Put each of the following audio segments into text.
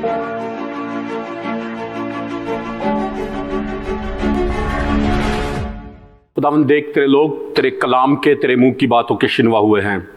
खुदावंद देख, तेरे लोग तेरे कलाम के, तेरे मुंह की बातों के शिनवा हुए हैं।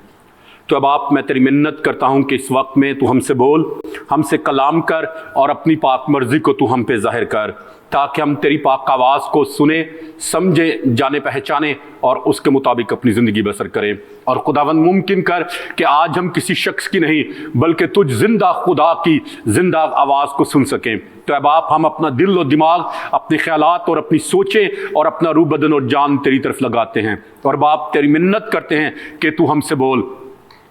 तो अब आप, मैं तेरी मिन्नत करता हूं कि इस वक्त में तू हमसे बोल, हमसे कलाम कर और अपनी पाक मर्जी को तू हम पे जाहिर कर, ताकि हम तेरी पाक आवाज़ को सुने, समझे, जाने पहचाने और उसके मुताबिक अपनी ज़िंदगी बसर करें। और खुदावंद मुमकिन कर कि आज हम किसी शख्स की नहीं बल्कि तुझ जिंदा खुदा की जिंदा आवाज़ को सुन सकें। तो अब आप, हम अपना दिल और दिमाग, अपने ख्यालात और अपनी सोचें और अपना रूह बदन और जान तेरी तरफ लगाते हैं। और बाप, तेरी मिन्नत करते हैं कि तू हमसे बोल,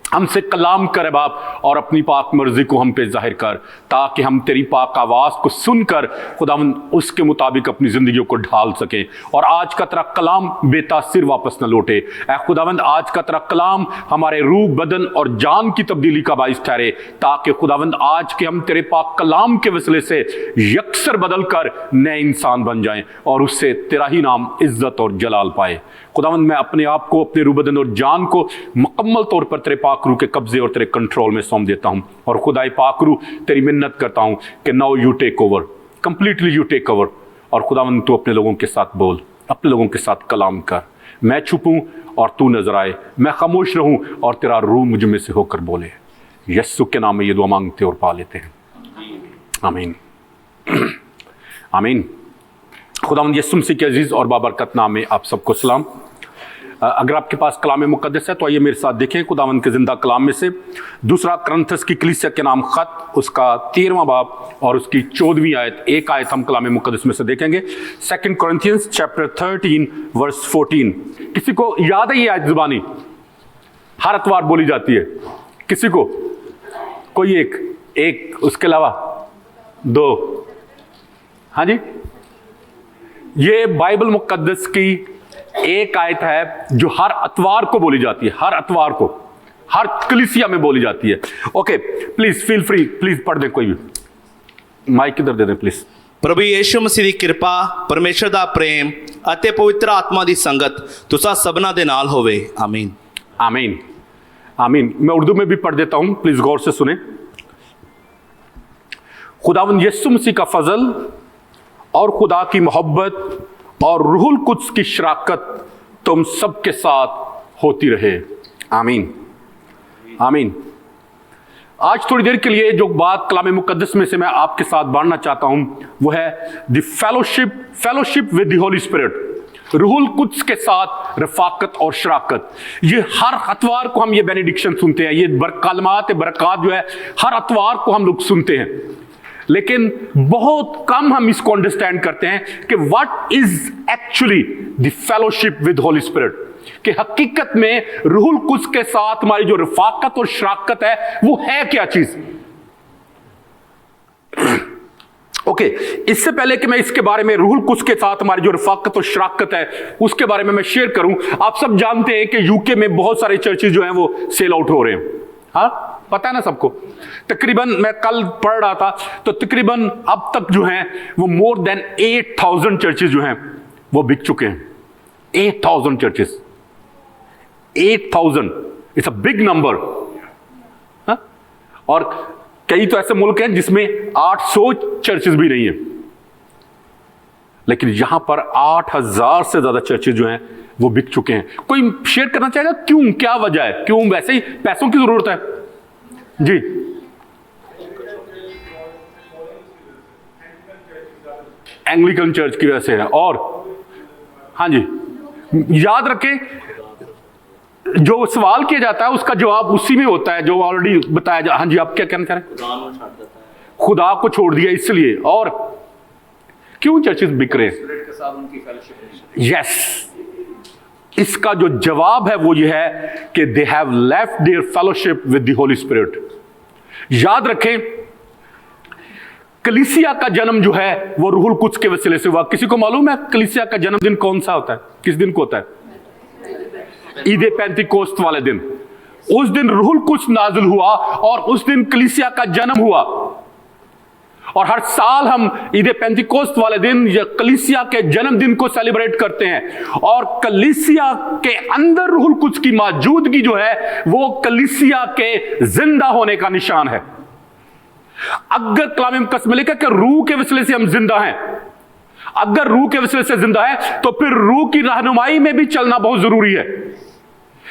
हमसे कलाम कर बाप, और अपनी पाक मर्जी को हम पे जाहिर कर, ताकि हम तेरी पाक आवाज़ को सुनकर खुदावंद उसके मुताबिक अपनी ज़िंदगियों को ढाल सकें। और आज का तेरा कलाम बेतासिर वापस न लौटे। ऐ खुदावंद, आज का तेरा कलाम हमारे रूह बदन और जान की तब्दीली का बाइस ठहरे, ताकि खुदावंद आज के हम तेरे पाक कलाम के वसीले से यकसर बदल कर नए इंसान बन जाएं और उससे तेरा ही नाम इज्जत और जलाल पाए। खुदावंद, मैं अपने आप को, अपने रूह बदन और जान को मुकम्मल तौर पर तेरे पाक रूह के कब्जे और तेरे कंट्रोल में सौंप देता हूं। और खुदाई पाक रूह, तेरी मिन्नत करता हूं कि now you take over, completely you take over. और खुदावंद, तू अपने लोगों के साथ बोल, अपने लोगों के साथ कलाम कर। मैं छुपूं और तू नजर आए, मैं खामोश रहूं और तेरा रूह मुझ में से होकर बोले। यस्सु के नाम में ये दुआ मांगते और पा लेते हैं, आमीन आमीन। खुदावंद यीशु मसीह के अजीज और बाबरकत नाम में आप सबको सलाम। अगर आपके पास कलाम मुक़द्दस है तो आइए मेरे साथ देखें खुदावंद के जिंदा कलाम में से दूसरा कुरिन्थियों की कलीसिया के नाम खत, उसका 13वां बाब और उसकी 14वीं आयत। एक आयत हम कलाम मुक़द्दस में से देखेंगे, 2 Corinthians chapter 13 verse 14। किसी को याद है ये आयत ज़ुबानी? हर अतवार बोली जाती है। किसी को? कोई एक उसके अलावा दो? हाँ जी, ये बाइबल मुक़द्दस की एक आयत है जो हर अतवार को बोली जाती है, हर अतवार को, हर कलीसिया में बोली जाती है। Okay, please feel free, please पढ़ दें, कोई भी माइक इधर दे दें प्लीज। प्रभु यीशु मसीह दी किरपा, परमेश्वर दा प्रेम अते पवित्र आत्मा दी संगत तुसा सबना दे नाल होवे, आमीन आमीन आमीन। मैं उर्दू में भी पढ़ देता हूं, प्लीज गौर से सुने। खुदावंद यीशु मसीह का फजल और खुदा की मोहब्बत और रूहुल कुद्स की शराकत तुम सबके साथ होती रहे, आमीन आमीन। आज थोड़ी देर के लिए जो बात कलाम मुक़द्दस में से मैं आपके साथ बांटना चाहता हूं वो है the fellowship with the Holy Spirit, रूहुल कुद्स के साथ रफाकत और शराकत। ये हर अतवार को हम ये बेनेडिक्शन सुनते हैं, ये कलमात बरक़ात जो है हर अतवार को हम लोग सुनते हैं, लेकिन बहुत कम हम इसको अंडरस्टैंड करते हैं कि what is actually the fellowship with Holi spirit, कि हकीकत में रूहुल कुद्स के साथ हमारी जो रफाकत और शराकत है वो है क्या चीज। ओके, इससे पहले कि मैं इसके बारे में, रूहुल कुद्स के साथ हमारी जो रफाकत और शराकत है उसके बारे में मैं शेयर करूं, आप सब जानते हैं कि यूके में बहुत सारे चर्चेज जो हैं वो सेल आउट हो रहे हैं। हाँ, पता है ना सबको। तकरीबन, मैं कल पढ़ रहा था तो तकरीबन अब तक जो हैं वो मोर देन 8,000 चर्चेज जो हैं वो बिक चुके हैं। 8,000 churches, 8,000 it's a big number. और कई तो ऐसे मुल्क हैं जिसमें 800 चर्चेज भी नहीं है, लेकिन यहां पर 8,000 से ज्यादा चर्चेज जो हैं वो बिक चुके हैं। कोई शेयर करना चाहेगा क्यों, क्या वजह है? क्यों? वैसे ही पैसों की जरूरत है जी। एंग्लिकन चर्च की वजह से है। और हाँ जी, याद रखें जो सवाल किया जाता है उसका जवाब उसी में होता है जो ऑलरेडी बताया जा। हाँ जी, आप क्या कहना चाह रहे हैं? खुदा को छोड़ दिया इसलिए। और क्यों चर्चेस बिक रहे हैं? यस, इसका जो जवाब है वो ये है कि they have left their fellowship with the Holy Spirit. याद रखें, कलीसिया का जन्म जो है वो रूहुल कुद्स के वसीले से हुआ। किसी को मालूम है कलीसिया का जन्मदिन कौन सा होता है? किस दिन को होता है? ईद पेंतिकोस्त वाले दिन। उस दिन रूहुल कुद्स नाज़िल हुआ और उस दिन कलीसिया का जन्म हुआ। और हर साल हम ईद पेंतिकोस्त वाले दिन या कलीसिया के जन्मदिन को सेलिब्रेट करते हैं। और कलीसिया के अंदर रूहुल कुद्स की मौजूदगी जो है वो कलीसिया के जिंदा होने का निशान है। अगर कलाम मुकद्दस में लिखा कि रूह के वसीले से हम जिंदा हैं, अगर रूह के वसीले से जिंदा है तो फिर रूह की रहनुमाई में भी चलना बहुत जरूरी है।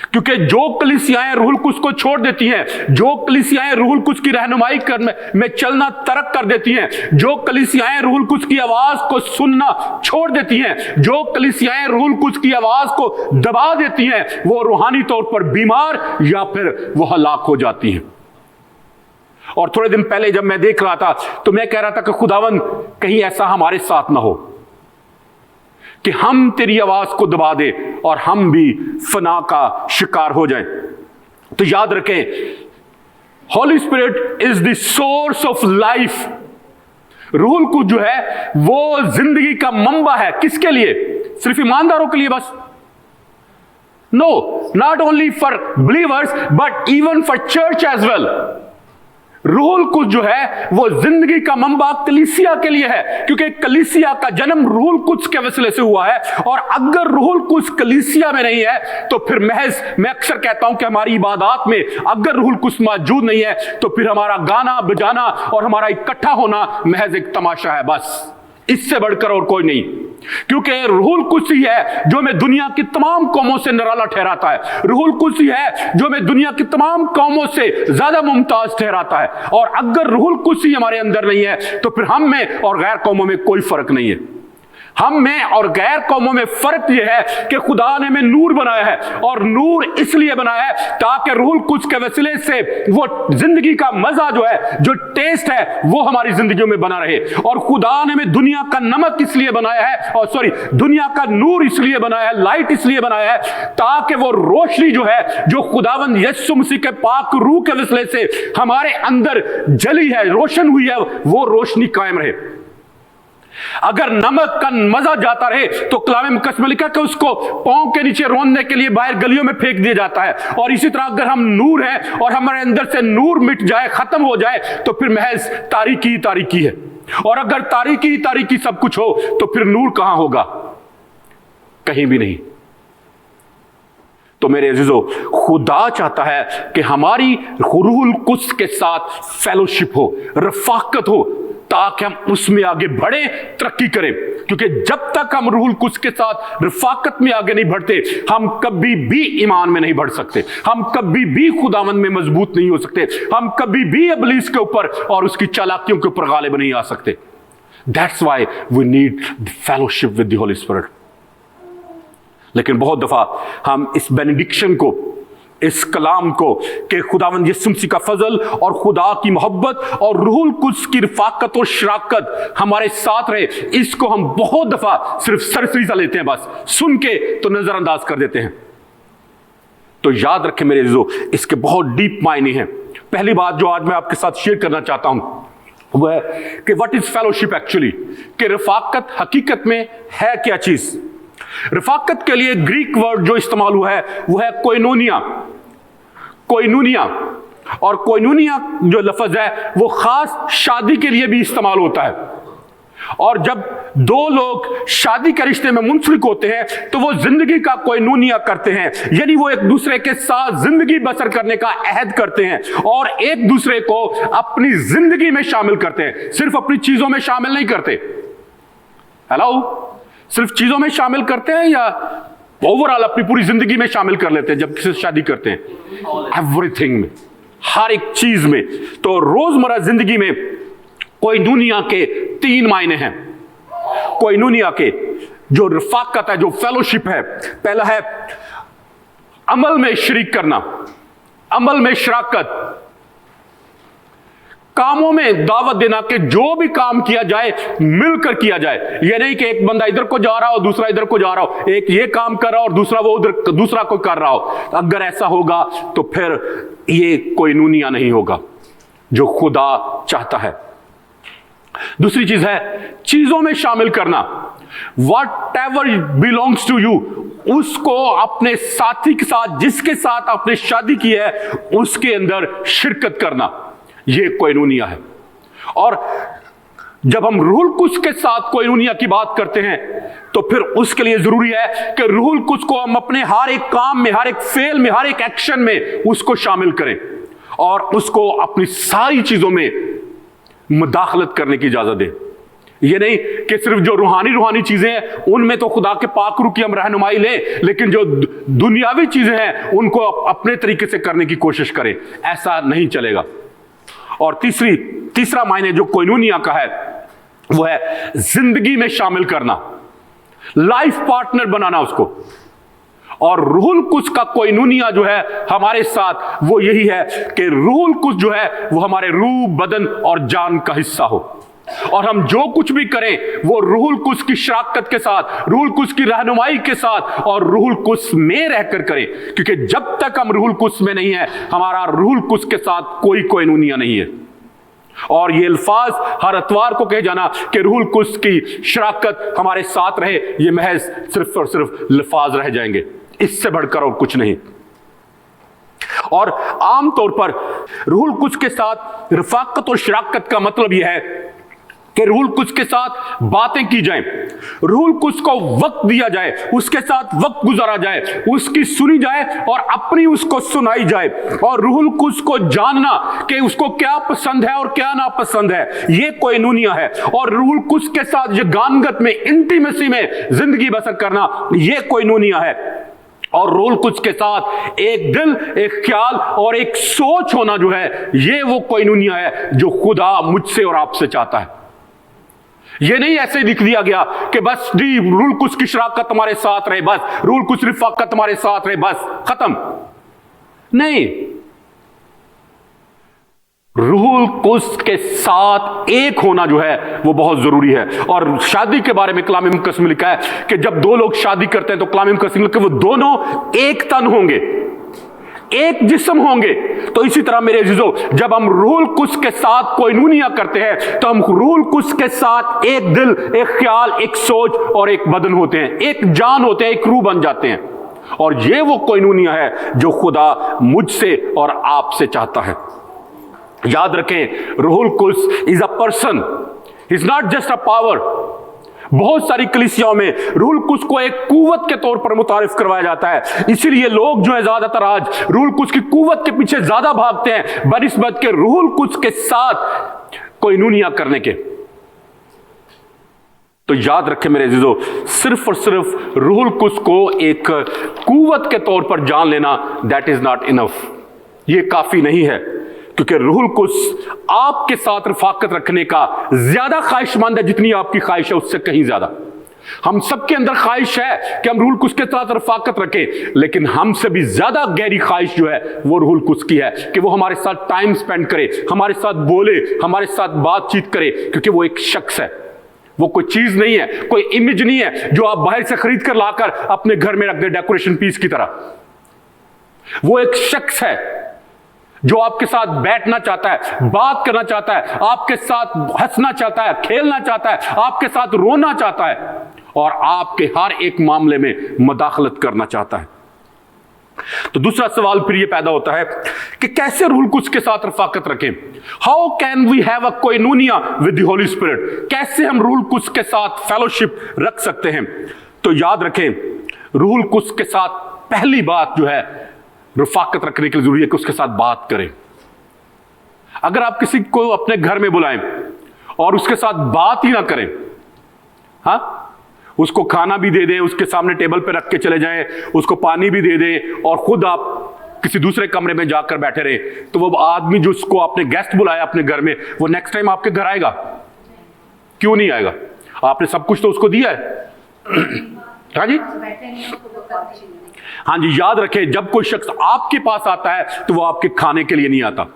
क्योंकि जो कलीसियाएं रूहुल कुद्स को छोड़ देती हैं, जो कलीसियाएं रूहुल कुद्स की रहनुमाई में चलना तर्क कर देती हैं, जो कलीसियाएं रूहुल कुद्स की आवाज को सुनना छोड़ देती हैं, जो कलीसियाएं रूहुल कुद्स की आवाज को दबा देती हैं, वो रूहानी तौर पर बीमार या फिर वो हलाक हो जाती हैं। और थोड़े दिन पहले जब मैं देख रहा था तो मैं कह रहा था कि खुदावन कहीं ऐसा हमारे साथ ना हो कि हम तेरी आवाज को दबा दे और हम भी फना का शिकार हो जाएं। तो याद रखें, Holy Spirit is the source of life. रूहुल कुद्स जो है वो जिंदगी का मंबा है। किसके लिए? सिर्फ ईमानदारों के लिए बस? No, not only for believers but even for church as well. रूहुल कुद्स जो है वो जिंदगी का मंबा कलीसिया के लिए है, क्योंकि कलीसिया का जन्म रूहुल कुद्स के वसीले से हुआ है। और अगर रूहुल कुद्स कलीसिया में नहीं है तो फिर महज, मैं अक्सर कहता हूं कि हमारी इबादत में अगर रूहुल कुद्स मौजूद नहीं है तो फिर हमारा गाना बजाना और हमारा इकट्ठा होना महज एक तमाशा है, बस, इससे बढ़कर और कोई नहीं। क्योंकि रूहुल कुद्स ही है जो मैं दुनिया की तमाम कौमों से निराला ठहराता है। रूहुल कुद्स ही है जो मैं दुनिया की तमाम कौमों से ज्यादा मुमताज ठहराता है। और अगर रूहुल कुद्स ही हमारे अंदर नहीं है तो फिर हम में और गैर कौमों में कोई फर्क नहीं है। हम में और गैर कौमों में फर्क यह है कि खुदा ने हमें नूर बनाया है, और नूर इसलिए बनाया है ताकि रूहुल कुद्स के वसीले से वो जिंदगी का मजा जो है, जो टेस्ट है, वो हमारी जिंदगियों में बना रहे। और खुदा ने हमें दुनिया का नमक इसलिए बनाया है, और सॉरी, दुनिया का नूर इसलिए बनाया है, लाइट इसलिए बनाया है ताकि वो रोशनी जो है, जो खुदावंद यीशु मसीह के पाक रूह के वसीले से हमारे अंदर जली है, रोशन हुई है, वो रोशनी कायम रहे। अगर नमक का मजा जाता रहे तो कलाम मुकद्दस में लिखा कि उसको पांव के नीचे रोंदने के लिए बाहर गलियों में फेंक दिया जाता है। और इसी तरह अगर हम नूर हैं और हमारे अंदर से नूर मिट जाए, खत्म हो जाए, तो फिर महज तारीकी ही तारीकी है। और अगर तारीकी ही तारीकी सब कुछ हो तो फिर नूर कहां होगा? कहीं भी नहीं। तो मेरे अजीजों, खुदा चाहता है कि हमारी रूहुल कुद्स के साथ फेलोशिप हो, रफाकत हो, ताकि हम उसमें आगे बढ़े, तरक्की करें। क्योंकि जब तक हम रूहुल कुद्स के साथ रफाकत में आगे नहीं बढ़ते, हम कभी भी ईमान में नहीं बढ़ सकते, हम कभी भी खुदावंद में मजबूत नहीं हो सकते, हम कभी भी इब्लीस के ऊपर और उसकी चालाकियों के ऊपर गालिब नहीं आ सकते। That's why we need the fellowship with the Holy Spirit. लेकिन बहुत दफा हम इस बेनेडिक्शन को, इस कलाम को कि खुदावंद यीशु मसीह का फजल और खुदा की मोहब्बत और रूहुल कुद्स की रफाकत और शराकत हमारे साथ रहे, इसको हम बहुत दफा सिर्फ सरसरी सा लेते हैं, बस सुन के तो नजरअंदाज कर देते हैं। तो याद रखें मेरे अजीजों, इसके बहुत डीप मायने हैं। पहली बात जो आज मैं आपके साथ शेयर करना चाहता हूं वह है कि व्हाट इज फेलोशिप एक्चुअली, कि रफाकत हकीकत में है क्या चीज। रफाकत के लिए ग्रीक वर्ड जो इस्तेमाल हुआ है वो है कोइनोनिया। कोइनोनिया, और कोइनोनिया जो लफ्ज है वो खास शादी के लिए भी इस्तेमाल होता है। और जब दो लोग शादी के रिश्ते में मुंसलिक होते हैं तो वो जिंदगी का कोइनोनिया करते हैं, यानी वो एक दूसरे के साथ जिंदगी बसर करने का अहद करते हैं और एक दूसरे को अपनी जिंदगी में शामिल करते हैं, सिर्फ अपनी चीजों में शामिल नहीं करते। हेलो, सिर्फ चीजों में शामिल करते हैं या ओवरऑल अपनी पूरी जिंदगी में शामिल कर लेते हैं जब किसी से शादी करते हैं? एवरीथिंग में, हर एक चीज में। तो रोजमर्रा जिंदगी में कोइनोनिया के 3 मायने हैं। कोइनोनिया के जो रफाकत है, जो फेलोशिप है, पहला है अमल में शरीक करना, अमल में शराकत, कामों में दावत देना कि जो भी काम किया जाए मिलकर किया जाए। यह नहीं कि एक बंदा इधर को जा रहा हो, दूसरा इधर को जा रहा हो, एक ये काम कर रहा हो और दूसरा वो उधर, दूसरा कोई कर रहा हो। अगर ऐसा होगा तो फिर ये कोइनोनिया नहीं होगा जो खुदा चाहता है। दूसरी चीज है चीजों में शामिल करना। Whatever belongs to you, उसको अपने साथी के साथ, जिसके साथ आपने शादी की है, उसके अंदर शिरकत करना, ये कोइनोनिया है। और जब हम रूहुल कुद्स के साथ कोइनोनिया की बात करते हैं तो फिर उसके लिए जरूरी है कि रूहुल कुद्स को हम अपने हर एक काम में, हर एक फेल में, हर एक एक्शन में उसको शामिल करें और उसको अपनी सारी चीजों में मुदाखलत करने की इजाजत दे। ये नहीं कि सिर्फ जो रूहानी चीजें हैं उनमें तो खुदा के पाक रूह की हम रहनुमाई लें, लेकिन जो दुनियावी चीजें हैं उनको अपने तरीके से करने की कोशिश करें। ऐसा नहीं चलेगा। और तीसरा मायने जो कोइनूनिया का है वो है जिंदगी में शामिल करना, लाइफ पार्टनर बनाना उसको। और रूहुल कुद्स का कोइनूनिया जो है हमारे साथ वो यही है कि रूहुल कुद्स जो है वो हमारे रूह, बदन और जान का हिस्सा हो, और हम जो कुछ भी करें वो रूहुल कुद्स की शराकत के साथ, रूहुल कुद्स की रहनुमाई के साथ और रूहुल कुद्स में रहकर करें। क्योंकि जब तक हम रूहुल कुद्स में नहीं है, हमारा रूहुल कुद्स के साथ कोई कोइनूनिया नहीं है। और ये अल्फाज हर अतवार को कहे जाना कि रूहुल कुद्स की शराकत हमारे साथ रहे, ये महज सिर्फ और सिर्फ लफ्ज रह जाएंगे, इससे बढ़कर और कुछ नहीं। और आमतौर पर रूहुल कुद्स के साथ रफाकत और शराकत का मतलब यह है कि रूहुल कुद्स के साथ बातें की जाएं, रूहुल कुद्स को वक्त दिया जाए, उसके साथ वक्त गुजारा जाए, उसकी सुनी जाए और अपनी उसको सुनाई जाए, और रूहुल कुद्स को जानना कि उसको क्या पसंद है और क्या नापसंद है, ये कोइनूनिया है। और रूहुल कुद्स के साथ यगानगत में, इंटीमेसी में जिंदगी बसर करना, ये कोइनूनिया है। और रूहुल कुद्स के साथ एक दिल, एक ख्याल और एक सोच होना जो है, ये वो कोइनूनिया है जो खुदा मुझसे और आपसे चाहता है। ये नहीं ऐसे लिख दिया गया कि बस जी रूहुल कुद्स की शराकत तुम्हारे साथ रहे, बस रूहुल कुद्स रिफाकत तुम्हारे साथ रहे, बस खत्म। नहीं, रूहुल कुद्स के साथ एक होना जो है वो बहुत जरूरी है। और शादी के बारे में कलाम मुकद्दस में लिखा है कि जब दो लोग शादी करते हैं तो कलाम मुकद्दस में लिखा है वो दोनों एक तन होंगे, एक जिस्म होंगे। तो इसी तरह मेरे अजीजों, जब हम रूहुल कुद्स के साथ कोइनूनिया करते हैं तो हम रूहुल कुद्स के साथ एक दिल, एक ख्याल, एक सोच और एक बदन होते हैं, एक जान होते हैं, एक रूह बन जाते हैं। और ये वो कोइनूनिया है जो खुदा मुझसे और आपसे चाहता है। याद रखें, रूहुल कुद्स is a person, is not just a power. बहुत सारी कलीसियाओं में रूहुल कुद्स को एक कुव्वत के तौर पर मुतारिफ करवाया जाता है, इसीलिए लोग जो है ज्यादातर आज रूहुल कुद्स की कुव्वत के पीछे ज्यादा भागते हैं बनिस्बत के रूहुल कुद्स के साथ कोइनूनिया करने के। तो याद रखें मेरे अजीजों, सिर्फ और सिर्फ रूहुल कुद्स को एक कुव्वत के तौर पर जान लेना, दैट इज नॉट इनफ, ये काफी नहीं है। क्योंकि रूहुल कुद्स आपके साथ रफाकत रखने का ज्यादा ख्वाहिशमंद है जितनी आपकी ख्वाहिश है, उससे कहीं ज्यादा। हम सबके अंदर ख्वाहिश है कि हम रूहुल कुद्स के साथ रफाकत रखें, लेकिन हमसे भी ज्यादा गहरी ख्वाहिश जो है वो रूहुल कुद्स की है कि वो हमारे साथ टाइम स्पेंड करे, हमारे साथ बोले, हमारे साथ बातचीत करे। क्योंकि वो एक शख्स है, वो कोई चीज नहीं है, कोई इमेज नहीं है जो आप बाहर से खरीद कर लाकर अपने घर में रख दे डेकोरेशन पीस की तरह। वो एक शख्स है जो आपके साथ बैठना चाहता है, बात करना चाहता है, आपके साथ हंसना चाहता है, खेलना चाहता है, आपके साथ रोना चाहता है और आपके हर एक मामले में मुदाखलत करना चाहता है। तो दूसरा सवाल फिर ये पैदा होता है कि कैसे रूहुल कुद्स के साथ रफाकत रखें। How can we have a koinonia with the Holy Spirit, कैसे हम रूहुल कुद्स के साथ फेलोशिप रख सकते हैं। तो याद रखें, रूहुल कुद्स के साथ पहली बात जो है रफाकत रखने के लिए जरूरी है कि उसके साथ बात करें। अगर आप किसी को अपने घर में बुलाएं और उसके साथ बात ही ना करें, हाँ, उसको खाना भी दे दें, उसके सामने टेबल पे रख के चले जाएं, उसको पानी भी दे दें और खुद आप किसी दूसरे कमरे में जाकर बैठे रहे, तो वो आदमी जो उसको आपने गेस्ट बुलाया अपने घर में, वो नेक्स्ट टाइम आपके घर आएगा? क्यों नहीं आएगा? आपने सब कुछ तो उसको दिया है। हाँ जी, हाँ जी, याद रखें, जब कोई शख्स आपके पास आता है तो वो आपके खाने के लिए नहीं आता,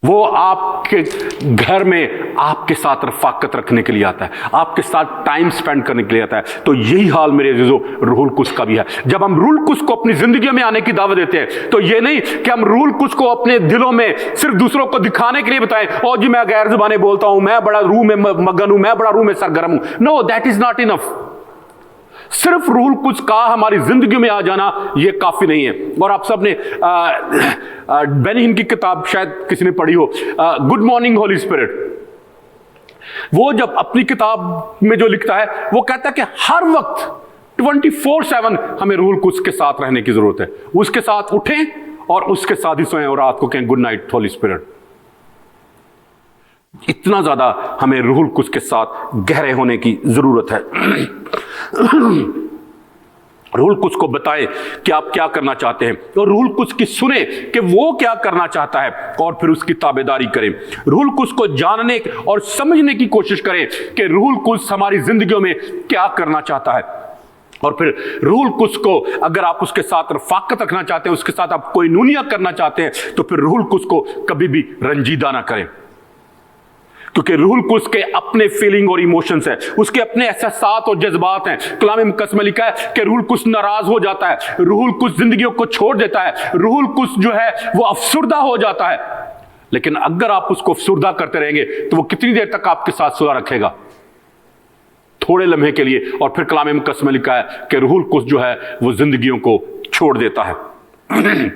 वो आपके घर में आपके साथ रफाकत रखने के लिए आता है, आपके साथ टाइम स्पेंड करने के लिए आता है। तो यही हाल मेरे अजीजों रूहुल कुद्स का भी है। जब हम रूहुल कुद्स को अपनी जिंदगी में आने की दावत देते हैं तो ये नहीं कि हम रूहुल कुद्स को अपने दिलों में सिर्फ दूसरों को दिखाने के लिए बताएं, और जी मैं गैर जुबानें बोलता हूं, मैं बड़ा रूह में मगन हूं, मैं बड़ा रूह में सरगर्म हूं। No, that is not enough. सिर्फ रूहुल कुद्स का हमारी जिंदगी में आ जाना ये काफी नहीं है। और आप सब ने बेनिहिन की किताब शायद किसी ने पढ़ी हो, गुड मॉर्निंग होली स्पिरिट। वो जब अपनी किताब में जो लिखता है वो कहता है कि हर वक्त 24/7 हमें रूहुल कुद्स के साथ रहने की जरूरत है। उसके साथ उठें और उसके साथ ही सोएं और रात को कहें गुड नाइट होली स्पिरिट। इतना ज्यादा हमें रूहुल कुद्स के साथ गहरे होने की जरूरत है। रूहुल कुद्स को बताएं कि आप क्या करना चाहते हैं, और रूहुल कुद्स की सुने कि वो क्या करना चाहता है, और फिर उसकी ताबेदारी करें। रूहुल कुद्स को जानने और समझने की कोशिश करें कि रूहुल कुद्स हमारी जिंदगियों में क्या करना चाहता है। और फिर रूहुल कुद्स को अगर आप उसके साथ रफाकत रखना चाहते हैं, उसके साथ आप कोई नूनिया करना चाहते हैं, तो फिर रूहुल कुद्स को कभी भी रंजीदा ना करें, क्योंकि रूहुल कुद्स के अपने फीलिंग और इमोशंस हैं, उसके अपने एहसास और जज्बात हैं। कलाम मुकद्दस में लिखा है कि रूहुल कुद्स नाराज हो जाता है, रूहुल कुद्स जिंदगियों को छोड़ देता है, रूहुल कुद्स जो है वो अफसुर्दा हो जाता है। लेकिन अगर आप उसको अफसुर्दा करते रहेंगे तो वो कितनी देर तक आपके साथ सुलह रखेगा? थोड़े लम्हे के लिए। और फिर कलाम मुकद्दस में लिखा है कि रूहुल कुद्स जो है वो जिंदगियों को छोड़ देता है।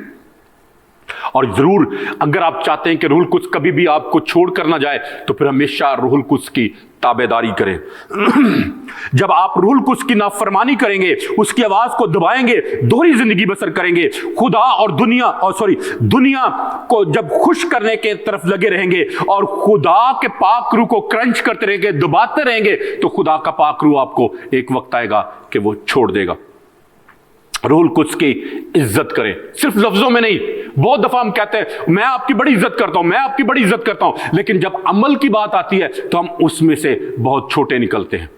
और जरूर अगर आप चाहते हैं कि रूहुल कुद्स कभी भी आपको छोड़ कर ना जाए, तो फिर हमेशा रूहुल कुद्स की ताबेदारी करें। जब आप रूहुल कुद्स की नाफरमानी करेंगे, उसकी आवाज को दबाएंगे, दोहरी जिंदगी बसर करेंगे, खुदा और दुनिया को जब खुश करने के तरफ लगे रहेंगे और खुदा के पाक रूह को क्रंच करते रहेंगे, दबाते रहेंगे, तो खुदा का पाक रूह आपको एक वक्त आएगा कि वो छोड़ देगा। रूहुल कुद्स की इज्जत करें, सिर्फ लफ्जों में नहीं। बहुत दफा हम कहते हैं मैं आपकी बड़ी इज्जत करता हूं, मैं आपकी बड़ी इज्जत करता हूं, लेकिन जब अमल की बात आती है तो हम उसमें से बहुत छोटे निकलते हैं।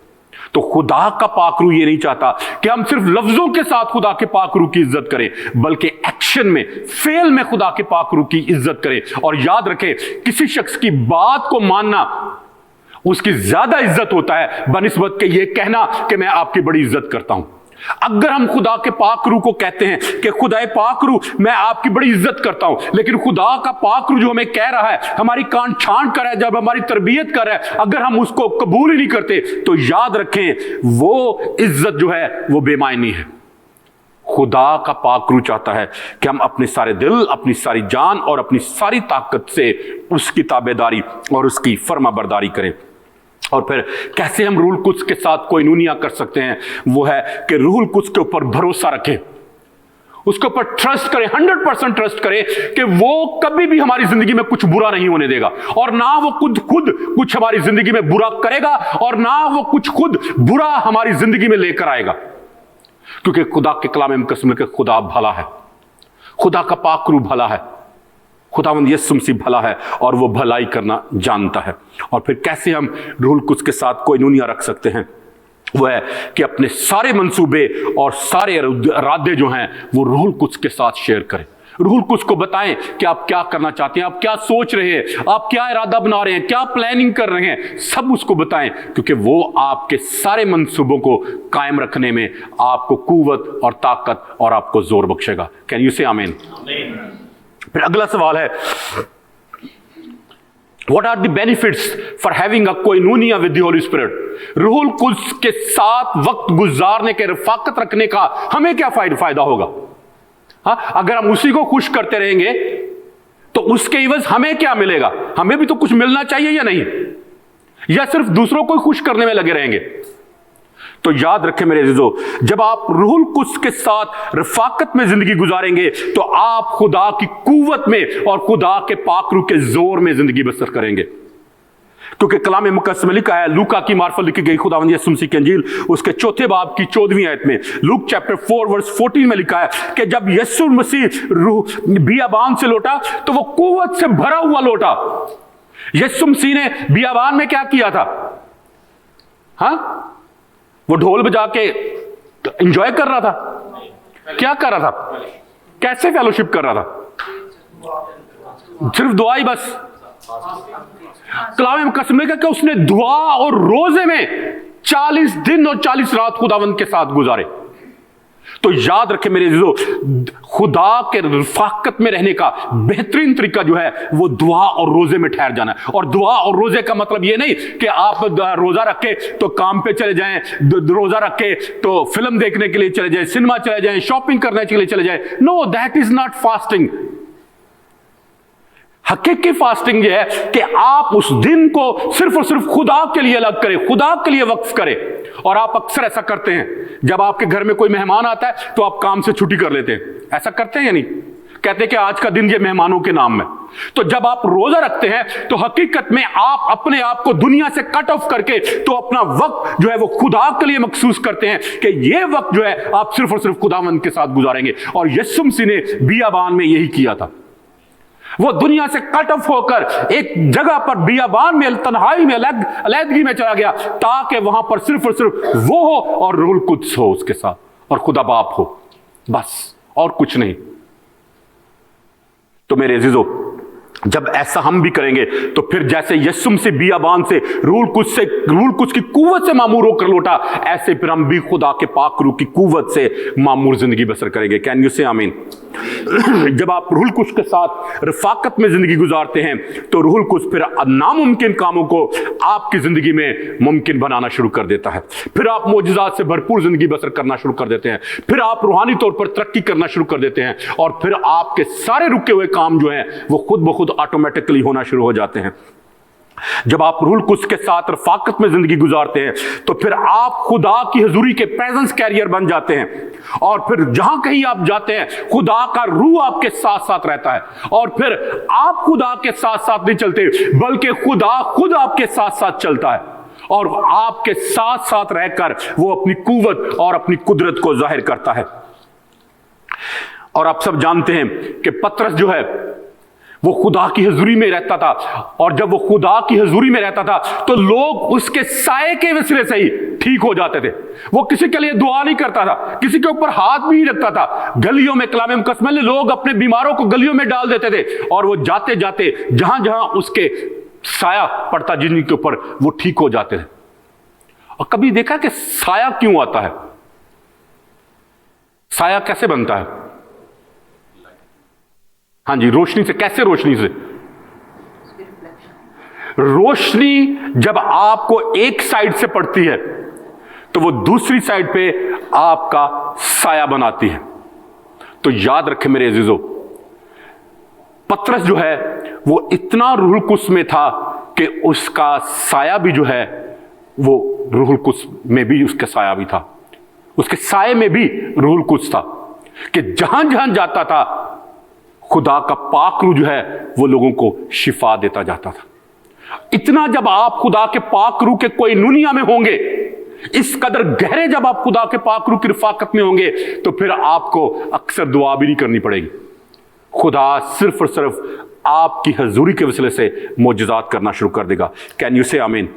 तो खुदा का पाक रूह ये नहीं चाहता कि हम सिर्फ लफ्जों के साथ खुदा के पाक रूह की इज्जत करें, बल्कि एक्शन में, फेल में खुदा के पाक रूह की इज्जत करें। और याद रखें, किसी शख्स की बात को मानना उसकी ज्यादा इज्जत होता है बनिस्बत के ये कहना कि मैं आपकी बड़ी इज्जत करता हूं। अगर हम खुदा के पाक रूह को कहते हैं कि खुदाए पाक रूह मैं आपकी बड़ी इज्जत करता हूं, लेकिन खुदा का पाक रूह जो हमें कह रहा है, हमारी कान छांट कर रहा है, जब हमारी तरबियत कर रहा है, अगर हम उसको कबूल ही नहीं करते, तो याद रखें वो इज्जत जो है वो बेमायनी है। खुदा का पाक रूह चाहता है कि हम अपने सारे दिल, अपनी सारी जान और अपनी सारी ताकत से उसकी ताबेदारी और उसकी फर्माबरदारी करें। और फिर कैसे हम रूहुल कुद्स के साथ कोई नूनिया कर सकते हैं, वो है कि रूहुल कुद्स के ऊपर भरोसा रखें, उसके ऊपर ट्रस्ट करें, 100% ट्रस्ट करें कि वो कभी भी हमारी जिंदगी में कुछ बुरा नहीं होने देगा, और ना वो खुद कुछ हमारी जिंदगी में बुरा करेगा, और ना वो कुछ खुद बुरा हमारी जिंदगी में लेकर आएगा। क्योंकि खुदा के कलाम मुकद्दस में खुदा भला है, खुदा का पाक रूह भला है, खुदावंद यीशु मसीह भला है और वो भलाई करना जानता है। और फिर कैसे हम रूहुल कुद्स के साथ कोई नूनिया रख सकते हैं, वो है कि अपने सारे मंसूबे और सारे इरादे जो हैं वो रूहुल कुद्स के साथ शेयर करें। रूहुल कुद्स को बताएं कि आप क्या करना चाहते हैं, आप क्या सोच रहे हैं, आप क्या इरादा बना रहे हैं, क्या प्लानिंग कर रहे हैं, सब उसको बताएं, क्योंकि वो आपके सारे मंसूबों को कायम रखने में आपको कुव्वत और ताकत और आपको जोर बख्शेगा। कैन यू से आमीन? फिर अगला सवाल है, What are the benefits for having a koinonia with the Holy Spirit? रूहुल कुद्स के साथ वक्त गुजारने के, रफाकत रखने का हमें क्या फायदा होगा? हाँ, अगर हम उसी को खुश करते रहेंगे तो उसके इवज हमें क्या मिलेगा? हमें भी तो कुछ मिलना चाहिए या नहीं? या सिर्फ दूसरों को खुश करने में लगे रहेंगे? तो याद रखें मेरे अज़ीज़ों, जब आप रूहुल कुद्स के साथ रफाकत में जिंदगी गुजारेंगे तो आप खुदा की कुव्वत में और खुदा के पाक रूह के जोर में जिंदगी बसर करेंगे। क्योंकि कलाम मुकद्दस में लिखा है, लूका की मार्फत लिखी गई खुदावंद यीशु मसीह की इंजील उसके 4 बाब की 14वीं आयत में, लूक चैप्टर 4 वर्स 14 में लिखा है कि जब यीशु मसीह बियाबान से लौटा तो वो कुव्वत से भरा हुआ लौटा। यीशु मसीह ने बियाबान में क्या किया था? हाँ, वो ढोल बजा के एंजॉय कर रहा था? क्या कर रहा था? कैसे फेलोशिप कर रहा था? सिर्फ दुआ ही बस? कलाम मुकद्दस में कि उसने दुआ और रोजे में 40 दिन और 40 रात खुदावंद के साथ गुजारे। तो याद रखें मेरे अज़ीज़ों, खुदा के रफाकत में रहने का बेहतरीन तरीका जो है वो दुआ और रोजे में ठहर जाना है। और दुआ और रोजे का मतलब ये नहीं कि आप रोजा रखे तो काम पे चले जाएं, रोजा रखे तो फिल्म देखने के लिए चले जाएं, सिनेमा चले जाएं, शॉपिंग करने के लिए चले जाएं। No, that is not fasting. हकीकी फास्टिंग ये है कि आप उस दिन को सिर्फ और सिर्फ खुदा के लिए अलग करें, खुदा के लिए वक्फ करें। और आप अक्सर ऐसा करते हैं, जब आपके घर में कोई मेहमान आता है तो आप काम से छुट्टी कर लेते हैं। ऐसा करते हैं या नहीं? कहते कि आज का दिन ये मेहमानों के नाम में। तो जब आप रोजा रखते हैं तो हकीकत में आप अपने आप को दुनिया से कट ऑफ करके तो अपना वक्त जो है वो खुदा के लिए मखसूस करते हैं कि ये वक्त जो है आप सिर्फ और सिर्फ खुदावंद के साथ गुजारेंगे। और यीशु मसीह ने बियाबान में यही किया था। वो दुनिया से कट ऑफ होकर एक जगह पर बियाबान में तन्हाई में अलग-अलहदगी में चला गया ताकि वहां पर सिर्फ और सिर्फ वो हो और रूहुल कुद्स हो उसके साथ और खुदा बाप हो, बस और कुछ नहीं। तो मेरे अजीजों, जब ऐसा हम भी करेंगे तो फिर जैसे यीशु मसीह बियाबान से रूहुल कुद्स की कुव्वत से मामूर होकर लौटा, ऐसे फिर हम भी खुदा के पाक रूह की कुव्वत से मामूर जिंदगी बसर करेंगे। कैन यू से आमीन? जब आप रूहुल कुद्स के साथ रफाकत में जिंदगी गुजारते हैं तो रूहुल कुद्स फिर नामुमकिन कामों को आपकी जिंदगी में मुमकिन बनाना शुरू कर देता है। फिर आप मोजज़ात से भरपूर जिंदगी बसर करना शुरू कर देते हैं। फिर आप रूहानी तौर पर तरक्की करना शुरू कर देते हैं और फिर आपके सारे रुके हुए काम जो हैं वो खुद ब खुद ऑटोमेटिकली होना शुरू हो जाते हैं। जब आप रूहुल कुद्स के साथ रफाकत में जिंदगी गुजारते हैं तो फिर आप खुदा की हजूरी के प्रेजेंस कैरियर बन जाते हैं और फिर जहां कहीं आप जाते हैं खुदा का रूह आपके साथ साथ रहता है। और फिर आप खुदा के साथ साथ नहीं चलते बल्कि खुदा खुद आपके साथ साथ चलता है और आपके साथ साथ रहकर वो अपनी कुव्वत और अपनी कुदरत को जाहिर करता है। और आप सब जानते हैं कि पतरस जो है वो खुदा की हजूरी में रहता था और जब वो खुदा की हजूरी में रहता था तो लोग उसके साये के वसीले से ही ठीक हो जाते थे। वो किसी के लिए दुआ नहीं करता था, किसी के ऊपर हाथ भी नहीं रखता था। गलियों में कलाम मुकद्दस में लोग अपने बीमारों को गलियों में डाल देते थे और वो जाते जाते जहां जहां उसके साया पड़ता जिनके ऊपर वो ठीक हो जाते थे। और कभी देखा कि साया क्यों आता है? साया कैसे बनता है? हाँ जी, रोशनी से। कैसे रोशनी से? रोशनी जब आपको एक साइड से पड़ती है तो वो दूसरी साइड पे आपका साया बनाती है। तो याद रखें मेरे अजीजों, पतरस जो है वो इतना रूहुल कुद्स में था कि उसका साया भी जो है वो रूहुल कुद्स में भी उसका साया भी था, उसके साये में भी रूहुल कुद्स था कि जहां जहां जाता था खुदा का पाक रूह जो है वो लोगों को शिफा देता जाता था। इतना जब आप खुदा के पाक रूह के कोई नुनिया में होंगे, इस कदर गहरे जब आप खुदा के पाक रूह की रफाकत में होंगे तो फिर आपको अक्सर दुआ भी नहीं करनी पड़ेगी। खुदा सिर्फ और सिर्फ आपकी हजूरी के वसीले से मोजज़ात करना शुरू कर देगा। कैन यू से आमीन?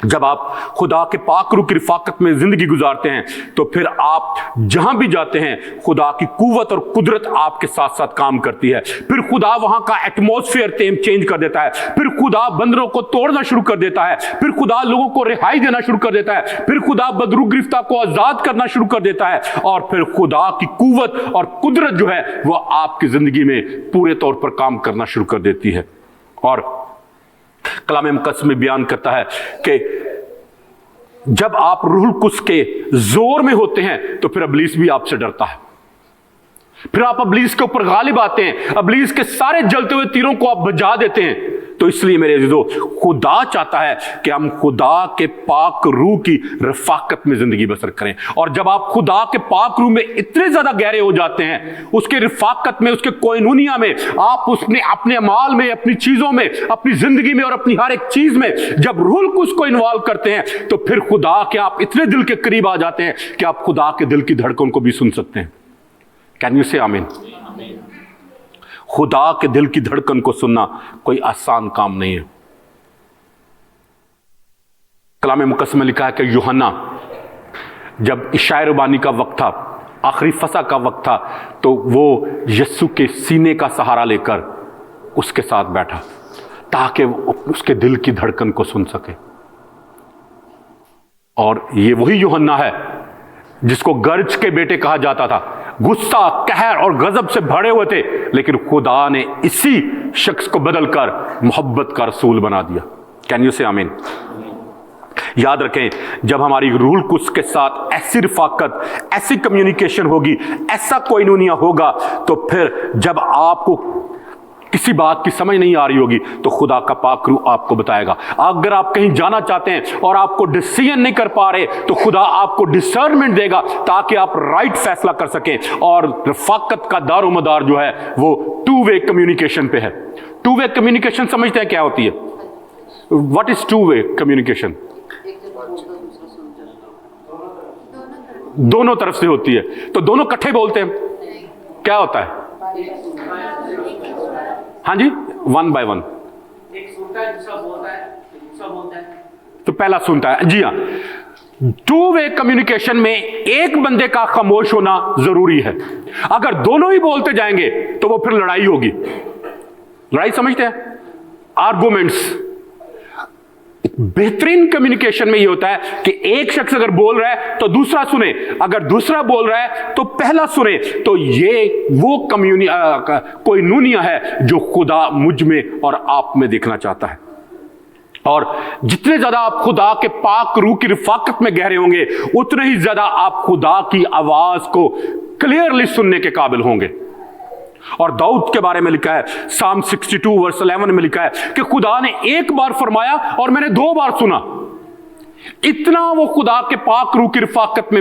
जब आप खुदा के पाक रूह की रफाकत में जिंदगी गुजारते हैं तो फिर आप जहां भी जाते हैं खुदा की कुव्वत और कुदरत आपके साथ साथ काम करती है। फिर खुदा वहां का एटमॉस्फेयर चेंज कर देता है। फिर खुदा बंदरों को तोड़ना शुरू कर देता है। फिर खुदा लोगों को रिहाई देना शुरू कर देता है। फिर खुदा बदरू गिरफ्तार को आजाद करना शुरू कर देता है और फिर खुदा की कुव्वत और कुदरत जो है वो आपकी जिंदगी में पूरे तौर पर काम करना शुरू कर देती है। और कलाम मुकद्दस में बयान करता है कि जब आप रूहुल कुद्स के जोर में होते हैं तो फिर इब्लीस भी आपसे डरता है। फिर आप इब्लीस के ऊपर गालिब आते हैं, इब्लीस के सारे जलते हुए तीरों को आप बजा देते हैं। तो इसलिए मेरे अजीजों, खुदा चाहता है कि हम खुदा के पाक रूह की रफाकत में जिंदगी बसर करें। और जब आप खुदा के पाक रूह में इतने ज्यादा गहरे हो जाते हैं, उसके रफाकत में, उसके कोइनूनिया में, आप उसने अपने अमाल में, अपनी चीजों में, अपनी जिंदगी में और अपनी हर एक चीज में जब रूहुल कुद्स को इन्वॉल्व करते हैं तो फिर खुदा के आप इतने दिल के करीब आ जाते हैं कि आप खुदा के दिल की धड़कन को भी सुन सकते हैं। कैन यू से आमीन? खुदा के दिल की धड़कन को सुनना कोई आसान काम नहीं है। कलाम मुकद्दस में लिखा है कि यूहन्ना जब इशाए रुबानी का वक्त था, आखिरी फसा का वक्त था, तो वो यीशु के सीने का सहारा लेकर उसके साथ बैठा ताकि वो उसके दिल की धड़कन को सुन सके। और ये वही यूहन्ना है जिसको गर्ज के बेटे कहा जाता था, गुस्सा, कहर और गजब से भरे हुए थे, लेकिन खुदा ने इसी शख्स को बदलकर मोहब्बत का रसूल बना दिया। कैन यू से आमीन? याद रखें, जब हमारी रूहुल कुद्स के साथ ऐसी रफाकत, ऐसी कम्युनिकेशन होगी, ऐसा कोइनूनिया होगा, तो फिर जब आपको किसी बात की समझ नहीं आ रही होगी तो खुदा का पाक रूह आपको बताएगा। अगर आप कहीं जाना चाहते हैं और आपको डिसीजन नहीं कर पा रहे तो खुदा आपको डिसर्नमेंट देगा ताकि आप राइट फैसला कर सकें। और रफाकत का दारोमदार जो है वो टू वे कम्युनिकेशन पे है। टू वे कम्युनिकेशन समझते हैं क्या होती है? What is two way communication? दोनों तरफ से होती है। तो दोनों इकट्ठे बोलते हैं, क्या होता है? हाँ जी, वन बाय वन। एक सुनता है, दूसरा बोलता है, दूसरा बोलता है, तो पहला सुनता है। जी हाँ, टू वे कम्युनिकेशन में एक बंदे का खामोश होना जरूरी है। अगर दोनों ही बोलते जाएंगे तो वो फिर लड़ाई होगी। लड़ाई समझते हैं? आर्गुमेंट्स। बेहतरीन कम्युनिकेशन में ये होता है कि एक शख्स अगर बोल रहा है तो दूसरा सुने, अगर दूसरा बोल रहा है तो पहला सुने। तो ये वो कोई नूनिया है जो खुदा मुझ में और आप में देखना चाहता है। और जितने ज्यादा आप खुदा के पाक रूह की रिफाकत में गहरे होंगे उतने ही ज्यादा आप खुदा की आवाज को क्लियरली सुनने के काबिल होंगे। और दाऊद के बारे में लिखा है, साम 62 वर्स 11 में लिखा है कि खुदा ने एक बार फरमाया और मैंने 2 बार सुना। इतना वो खुदा के पाक रूह की रिफाकत में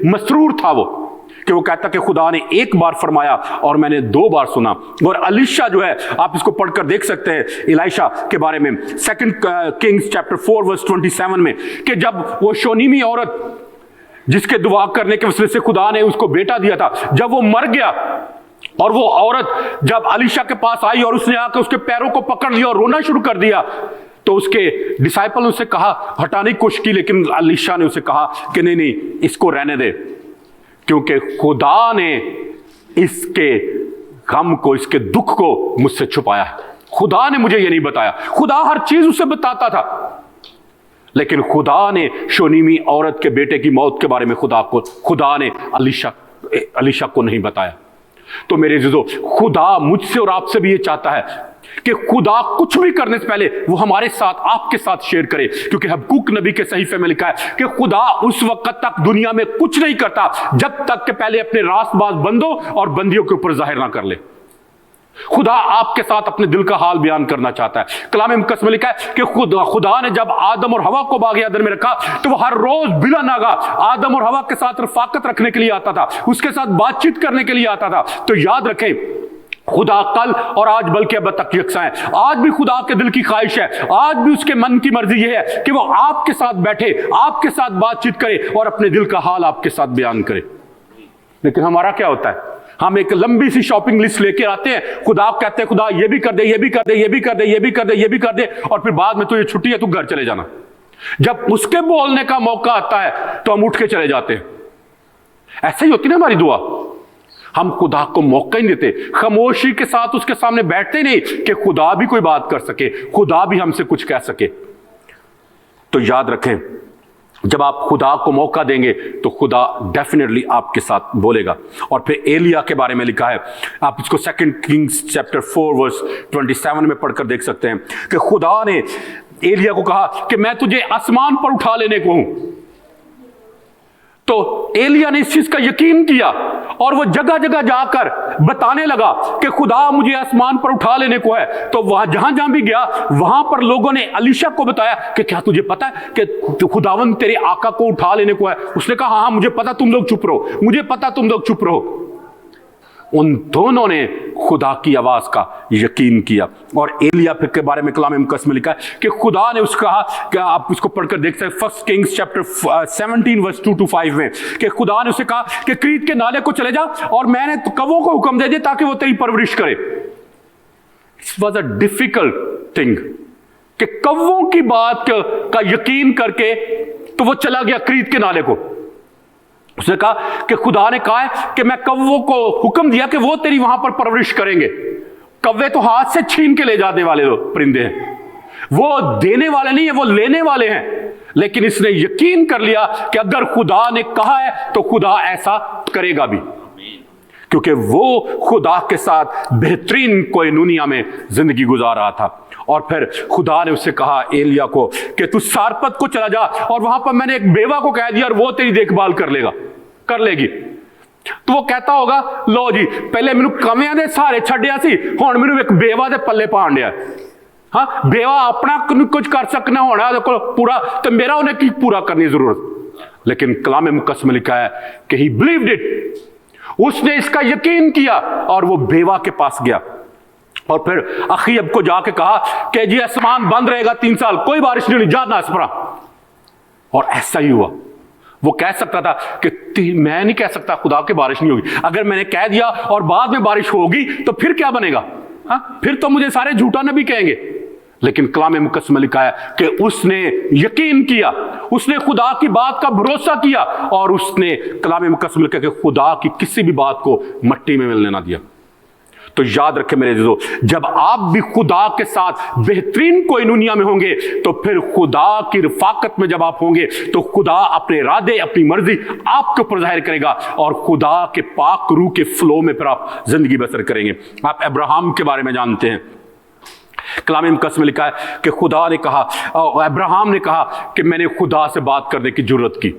मसरूर था वो कि वो कहता कि खुदा ने एक बार फरमाया और मैंने 2 बार सुना। और अलीशा जो है, आप इसको पढ़कर देख सकते हैं इलाइशा के बारे में, 2 किंग्स चैप्टर 4 वर्स 27 में, कि जब वो शोनीमी औरत जिसके दुआ करने के वजह से खुदा ने उसको बेटा दिया था, जब वो मर गया और वो औरत जब अलीशा के पास आई और उसने आकर उसके पैरों को पकड़ लिया और रोना शुरू कर दिया, तो उसके डिसाइपल उससे कहा, हटाने की कोशिश की, लेकिन अलीशा ने उसे कहा कि नहीं नहीं, इसको रहने दे, क्योंकि खुदा ने इसके गम को, इसके दुख को मुझसे छुपाया है। खुदा ने मुझे ये नहीं बताया। खुदा हर चीज उसे बताता था, लेकिन खुदा ने शोनीमी औरत के बेटे की मौत के बारे में खुदा ने अलीशा को नहीं बताया। तो मेरे अज़ीज़ों, खुदा मुझसे और आपसे भी ये चाहता है कि खुदा कुछ भी करने से पहले वो हमारे साथ, आपके साथ शेयर करे, क्योंकि हबक्कूक नबी के सहीफे में लिखा है कि खुदा उस वक्त तक दुनिया में कुछ नहीं करता जब तक कि पहले अपने रास्तबाज बंदों और बंदियों के ऊपर जाहिर ना कर ले। खुदा आपके साथ अपने दिल का हाल बयान करना चाहता है। कलाम मुकद्दस में लिखा है कि खुदा ने जब आदम और हवा को बाग़ अदन में रखा तो वो हर रोज बिला नागा आदम और हवा के साथ रफाकत रखने के लिए आता था, उसके साथ बातचीत करने के लिए आता था। तो याद रखें, खुदा कल और आज बल्कि अब तक यकसा है। आज भी खुदा के दिल की ख्वाहिश है, आज भी उसके मन की मर्जी यह है कि वो आपके साथ बैठे, आपके साथ बातचीत करे और अपने दिल का हाल आपके साथ बयान करे। लेकिन हमारा क्या होता है? हम एक लंबी सी शॉपिंग लिस्ट लेके आते हैं, खुदा कहते हैं खुदा ये भी कर दे, ये भी कर दे, ये भी कर दे, ये भी कर दे, ये भी कर दे, और फिर बाद में तो ये छुट्टी है, तू घर चले जाना। जब उसके बोलने का मौका आता है तो हम उठ के चले जाते हैं। ऐसे ही होती ना हमारी दुआ। हम खुदा को मौका ही नहीं देते, खामोशी के साथ उसके सामने बैठते ही नहीं कि खुदा भी कोई बात कर सके, खुदा भी हमसे कुछ कह सके। तो याद रखें, जब आप खुदा को मौका देंगे तो खुदा डेफिनेटली आपके साथ बोलेगा। और फिर एलिया के बारे में लिखा है, आप इसको 2 किंग्स चैप्टर 4 वर्स 27 में पढ़कर देख सकते हैं कि खुदा ने एलिया को कहा कि मैं तुझे आसमान पर उठा लेने को हूं। तो एलिया ने इस चीज का यकीन किया और वो जगह जगह जाकर बताने लगा कि खुदा मुझे आसमान पर उठा लेने को है। तो वहां जहां जहां भी गया वहां पर लोगों ने अलीशा को बताया कि क्या तुझे पता है कि खुदावन तेरे आका को उठा लेने को है? उसने कहा हाँ मुझे पता, तुम लोग चुप रहो, मुझे पता, तुम लोग चुप रहो। उन दोनों ने खुदा की आवाज का यकीन किया। और एलिया के बारे में कलाम मुकद्दस में लिखा है कि खुदा ने उसका कहा कि आप इसको पढ़कर देख सकते हैं 1 किंग्स चैप्टर 17 वर्स 2 to 5 में, कि खुदा ने उसे कहा कि क्रीत के नाले को चले जा और मैंने कौवों को हुक्म दे दिया ताकि वो तेरी परवरिश करे। It was a difficult thing कि कौवों की बात का यकीन करके तो वो चला गया क्रीत के नाले को। उसने कहा कि खुदा ने कहा है कि मैं कौवों को हुक्म दिया कि वो तेरी वहां पर परवरिश करेंगे। कौवे तो हाथ से छीन के ले जाने वाले परिंदे हैं, वो देने वाले नहीं है, वो लेने वाले हैं। लेकिन इसने यकीन कर लिया कि अगर खुदा ने कहा है तो खुदा ऐसा करेगा भी, क्योंकि वो खुदा के साथ बेहतरीन कोयनूनिया में जिंदगी गुजार रहा था। और फिर खुदा ने उससे कहा एलिया को कि तू सारपत को चला जा और वहां पर मैंने एक बेवा को कह दिया और वो तेरी देखभाल कर लेगी। तो वो कहता होगा, लो जी पहले मैनू कमियां दे सहारे छड्डिया सी, हुण मैनू एक बेवा दे पल्ले पाण दिया। हाँ, बेवा अपना कुछ कर सकना होना देखो पूरा, तो मेरा उन्हें की पूरा करने की जरूरत। लेकिन कलाम मुकद्दस में लिखा है कि ही बिलीव्ड इट, उसने इसका यकीन किया और वो बेवा के पास गया और फिर अखीब को जाके कहा कि जी आसमान बंद रहेगा 3 साल, कोई बारिश नहीं होनी, जाना इस पर। और ऐसा ही हुआ। वो कह सकता था कि मैं नहीं कह सकता खुदा की बारिश नहीं होगी, अगर मैंने कह दिया और बाद में बारिश होगी तो फिर क्या बनेगा? हाँ, फिर तो मुझे सारे झूठा नबी कहेंगे। लेकिन कलाम मुकद्दस में लिखा है कि उसने यकीन किया, उसने खुदा की बात का भरोसा किया और उसने कलाम मुकद्दस में लिखा कि खुदा की किसी भी बात को मट्टी में मिलने ना दिया। तो याद रखें मेरे अजीजों, जब आप भी खुदा के साथ बेहतरीन कोइनूनिया में होंगे तो फिर खुदा की रफाकत में जब आप होंगे तो खुदा अपने इरादे, अपनी मर्जी आपके ऊपर जाहिर करेगा और खुदा के पाक रूह के फ्लो में फिर आप जिंदगी बसर करेंगे। आप अब्राहम के बारे में जानते हैं, कलाम मुकद्दस में लिखा है कि खुदा ने कहा, अब्राहम ने कहा कि मैंने खुदा से बात करने की जरूरत की।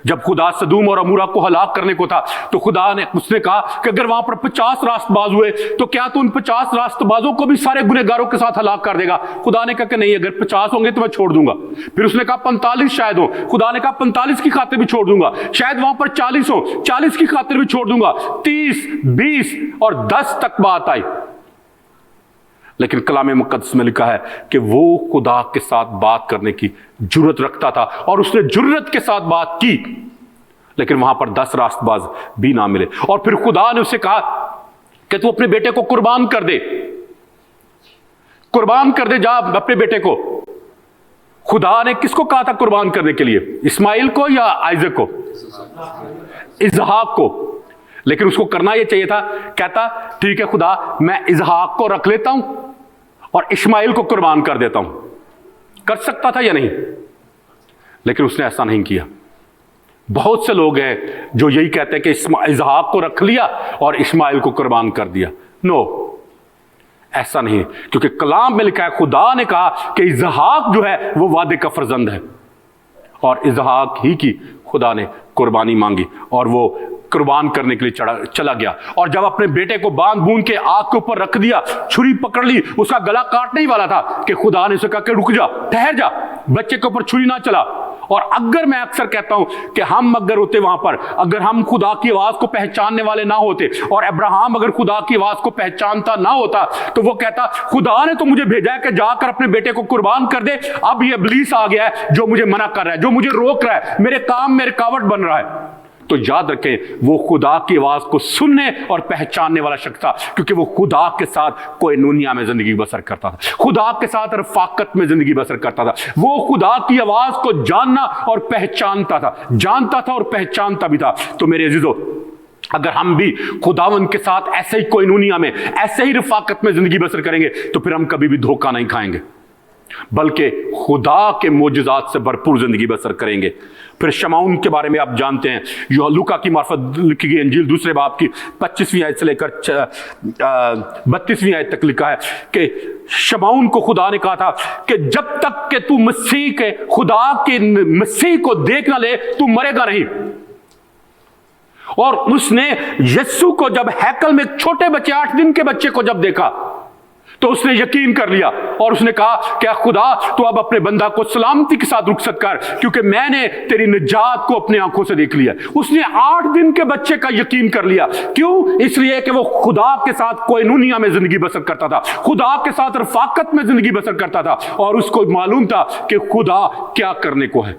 जब खुदा सदूम और अमूरा को हलाक करने को था तो खुदा ने उसने कहा कि अगर वहां पर 50 रास्तबाज हुए तो क्या तू उन 50 रास्तबाजों को भी सारे गुनहगारों के साथ हलाक कर देगा? खुदा ने कहा कि नहीं, अगर 50 होंगे तो मैं छोड़ दूंगा। फिर उसने कहा 45 शायद हो, खुदा ने कहा 45 की खातिर भी छोड़ दूंगा। शायद वहां पर 40 हो, 40 की खातिर भी छोड़ दूंगा। 30, 20 और 10 तक बात आई। लेकिन कलाम मुकद्दस में लिखा है कि वो खुदा के साथ बात करने की जुर्रत रखता था और उसने जुर्रत के साथ बात की, लेकिन वहां पर 10 रास्तबाज भी ना मिले। और फिर खुदा ने उसे कहा कि तू अपने बेटे को कुर्बान कर दे, कुर्बान कर दे, जा अपने बेटे को। खुदा ने किसको कहा था कुर्बान करने के लिए? इस्माइल को या आइजक को? इसहाक को। लेकिन उसको करना यह चाहिए था, कहता ठीक है खुदा, मैं इसहाक को रख लेता हूं और इस्माइल को कुर्बान कर देता हूं। कर सकता था या नहीं? लेकिन उसने ऐसा नहीं किया। बहुत से लोग हैं जो यही कहते हैं कि इसहाक को रख लिया और इस्माइल को कुर्बान कर दिया। नो, ऐसा नहीं, क्योंकि कलाम में लिखा है खुदा ने कहा कि इसहाक जो है वो वादे का फर्जंद है और इसहाक ही की खुदा ने कुर्बानी मांगी और वो कुर्बान करने के लिए चला गया। और जब अपने बेटे को बांध बूंद के आग के ऊपर रख दिया, छुरी पकड़ ली, उसका गला काटने ही वाला था कि खुदा ने उसे कहा कि रुक जा, ठहर जा, बच्चे के ऊपर छुरी ना चला। और अगर मैं अक्सर कहता हूं कि हम अगर होते वहां पर, अगर हम खुदा की आवाज को पहचानने वाले ना होते और अब्राहम अगर खुदा की आवाज को पहचानता ना होता तो वो कहता खुदा ने तो मुझे भेजा है कि जाकर अपने बेटे को कुर्बान कर दे। अब ये इब्लीस आ गया है जो मुझे मना कर रहा है, जो मुझे रोक रहा है, मेरे काम में रुकावट बन रहा है। तो याद रखें, वो खुदा की आवाज को सुनने और पहचानने वाला शख्स था, क्योंकि वो खुदा के साथ कोइनूनिया में जिंदगी बसर करता था, खुदा के साथ रफाकत में जिंदगी बसर करता था। वो खुदा की आवाज को जानना और पहचानता था, जानता था और पहचानता भी था। तो मेरे अजीजों, अगर हम भी खुदावन के साथ ऐसे ही कोइनूनिया में, ऐसे ही रफाकत में जिंदगी बसर करेंगे तो फिर हम कभी भी धोखा नहीं खाएंगे, बल्कि खुदा के मोजज़ात से भरपूर जिंदगी बसर करेंगे। फिर शमाउन के बारे में आप जानते हैं, यूहन्ना की मार्फत लिखी गई इंजील दूसरे बाब की 25वीं आयत से लेकर 32वीं आयत तक लिखा है कि शमाउन को खुदा ने कहा था कि जब तक कि तू मसीह के, खुदा के मसीह को देख ना ले, तू मरेगा नहीं। और उसने यीशु को जब हैकल में एक छोटे बच्चे, 8 दिन के बच्चे को जब देखा तो उसने यकीन कर लिया और उसने कहा क्या खुदा तू अब अपने बंदा को सलामती के साथ रुखसत कर, क्योंकि मैंने तेरी निजात को अपनी आंखों से देख लिया। उसने 8 दिन के बच्चे का यकीन कर लिया। क्यों? इसलिए कि वो खुदा के साथ कोइनूनिया में जिंदगी बसर करता था, खुदा के साथ रफाकत में जिंदगी बसर करता था और उसको मालूम था कि खुदा क्या करने को है।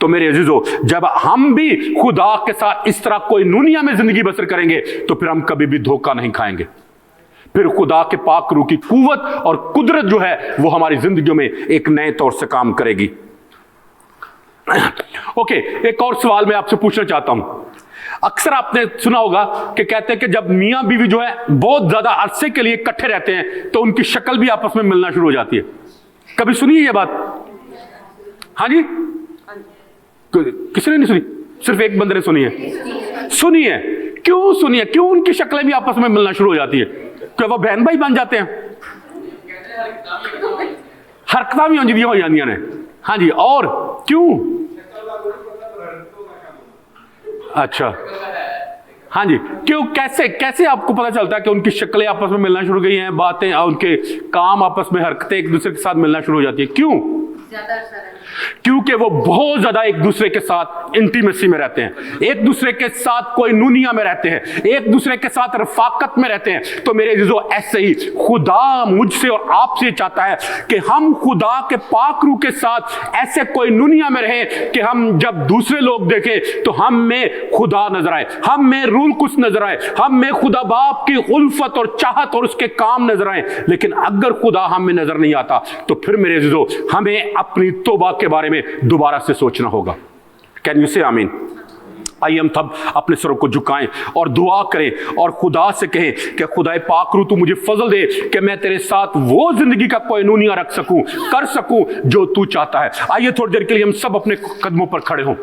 तो मेरे अजीजों, जब हम भी खुदा के साथ इस तरह कोइनूनिया में जिंदगी बसर करेंगे तो फिर हम कभी भी धोखा नहीं खाएंगे। फिर खुदा के पाक रूह की कुव्वत और कुदरत जो है वो हमारी जिंदगियों में एक नए तौर से काम करेगी। ओके, एक और सवाल मैं आपसे पूछना चाहता हूं। अक्सर आपने सुना होगा कि कहते हैं कि जब मियां बीवी जो है बहुत ज्यादा अरसे के लिए इकट्ठे रहते हैं तो उनकी शक्ल भी आपस में मिलना शुरू हो जाती है। कभी सुनी है ये बात? हाँ जी, किसी ने नहीं सुनी? सिर्फ एक बंदे ने सुनी है। सुनी है? क्यों सुनी है? क्यों उनकी शक्लें भी आपस में मिलना शुरू हो जाती है? क्या वो बहन भाई बन जाते हैं? हरकतां भी हो जाती ने। हाँ जी, और क्यों? अच्छा, हाँ जी, क्यों, कैसे कैसे आपको पता चलता है कि उनकी शक्लें आपस में मिलना शुरू हो गई हैं, बातें, उनके काम आपस में, हरकतें एक दूसरे के साथ मिलना शुरू हो जाती है? क्यों? ज्यादा असर है। क्योंकि वो बहुत ज्यादा एक दूसरे के साथ इंटीमेसी में रहते हैं, एक दूसरे के साथ कोई नूनिया में रहते हैं, एक दूसरे के साथ रफाकत में रहते हैं। तो मेरे अज़ीज़ों, ऐसे ही खुदा मुझसे और आपसे चाहता है कि हम खुदा के पाक रूह के साथ ऐसे कोई नूनिया में रहें कि हम जब दूसरे लोग देखें तो हम में खुदा नजर आए, हम में रूल कुछ नजर आए, हम में खुदा बाप की उल्फत और चाहत और उसके काम नजर आए। लेकिन अगर खुदा हम में नजर नहीं आता तो फिर मेरे अज़ीज़ों, हमें अपनी तौबा के बारे में दोबारा से सोचना होगा। कैन यू से आमीन? आइए हम तब अपने सरों को झुकाएं और दुआ करें और खुदा से कहें कि खुदा पाक रूह, तू मुझे फजल दे कि मैं तेरे साथ वो जिंदगी का कोई नूनिया रख सकूं, कर सकूं जो तू चाहता है। आइए थोड़ी देर के लिए हम सब अपने कदमों पर खड़े हों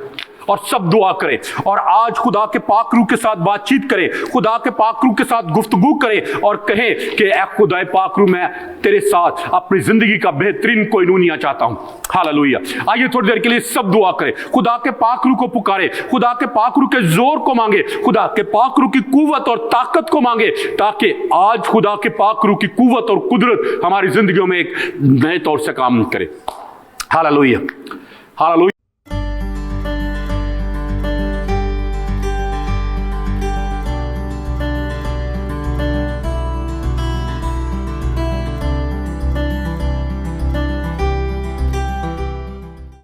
और सब दुआ करें और आज खुदा के पाक रूह के साथ बातचीत करें, खुदा के पाक रूह के साथ गुफ्तगू करें और कहें कि ऐ खुदा पाक रूह, मैं तेरे साथ अपनी जिंदगी का बेहतरीन कोई नूनिया चाहता हूं। हालेलुया। आइए थोड़ी देर के लिए सब दुआ करें, खुदा के पाक रूह को पुकारे, खुदा के पाक रूह के जोर को मांगे, खुदा के पाक रूह की कुव्वत और ताकत को मांगे, ताकि आज खुदा के पाक रूह की कुव्वत और कुदरत हमारी जिंदगियों में एक नए तौर से काम करे। Hallelujah, hallelujah.